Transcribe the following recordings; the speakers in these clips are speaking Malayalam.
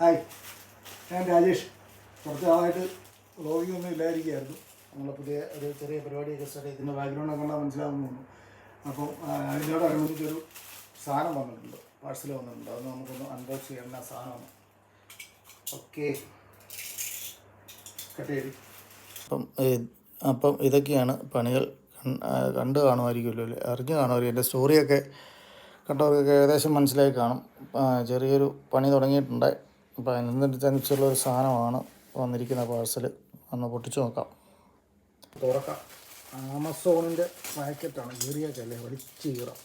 ഹായ്, ഞാൻ രാജേഷ്. കുറച്ച് നാളായിട്ട് വ്ളോഗിംഗ് ഒന്നും ഇല്ലായിരിക്കുകയായിരുന്നു. നമ്മൾ പുതിയ ഒരു ചെറിയ പരിപാടിയൊക്കെ സ്റ്റാർട്ട് ചെയ്ത് ഇതിൻ്റെ ബാക്ക്ഗ്രൗണ്ടൊക്കെ കണ്ടാൽ മനസ്സിലാവുന്നു. അപ്പം അതിനോടനുബന്ധിച്ചൊരു സാധനം വന്നിട്ടുണ്ട്, പാഴ്സൽ വന്നിട്ടുണ്ട്. അത് നമുക്കൊന്ന് അൺബോക്സ് ചെയ്യേണ്ട സാധനമാണ്. ഓക്കെ, കട്ട് ചെയ്ത്. അപ്പം ഇതൊക്കെയാണ് പണികൾ. കണ്ടു കാണുമായിരിക്കുമല്ലോ അല്ലേ, അറിഞ്ഞു കാണുമായിരിക്കും. എൻ്റെ സ്റ്റോറിയൊക്കെ കണ്ടവർക്കൊക്കെ ഏകദേശം മനസ്സിലായി കാണും. ചെറിയൊരു പണി തുടങ്ങിയിട്ടുണ്ട്. അപ്പോൾ അതിനനുസരിച്ചുള്ളൊരു സാധനമാണ് വന്നിരിക്കുന്ന പാഴ്സൽ. ഒന്ന് പൊട്ടിച്ച് നോക്കാം, തുറക്കാം. ആമസോണിൻ്റെ പാക്കറ്റാണ്. കീറിയൊക്കെയല്ലേ, വലിച്ച് കീറാം.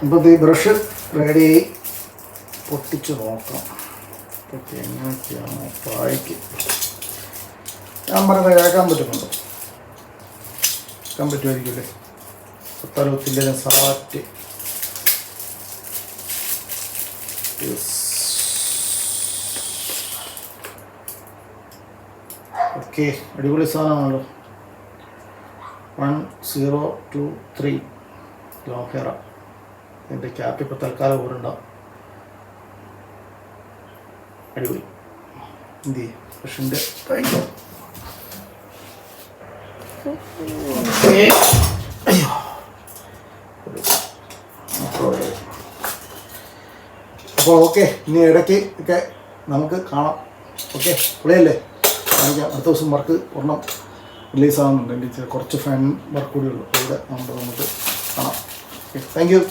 അപ്പോൾ ഈ ബ്രഷ് റെഡി, പൊട്ടിച്ച് നോക്കാം. ഇതൊക്കെ എങ്ങനെയൊക്കെയാണ് പായ്ക്ക്. ഞാൻ പറഞ്ഞത് കേൾക്കാൻ പറ്റുന്നുണ്ടോ? കേൾക്കാൻ പറ്റുമായിരിക്കുമല്ലേ? സ്ഥലത്തിൻ്റെ സാറ്റ്. ഓക്കെ, അടിപൊളി സാധനമാണല്ലോ. 1023 ലോഹേറ. ഇതിൻ്റെ ക്യാപ്പ് ഇപ്പോൾ തൽക്കാലം പോരുണ്ടാവും. അടിപൊളി. എന്ത് ചെയ്യും ബ്രഷിൻ്റെ കഴിഞ്ഞു. അപ്പോൾ ഓക്കെ, ഇനി ഇടയ്ക്ക് ഒക്കെ നമുക്ക് കാണാം. ഓക്കെ, പൊളിയല്ലേ? കാണിക്കാം. അടുത്ത ദിവസം വർക്ക് ഒരെണ്ണം റിലീസാകുന്നുണ്ട്. എൻ്റെ കുറച്ച് ഫാൻ വർക്ക് കൂടിയുള്ളൂ. ഇവിടെ നമുക്ക് കാണാം. Okay, thank you.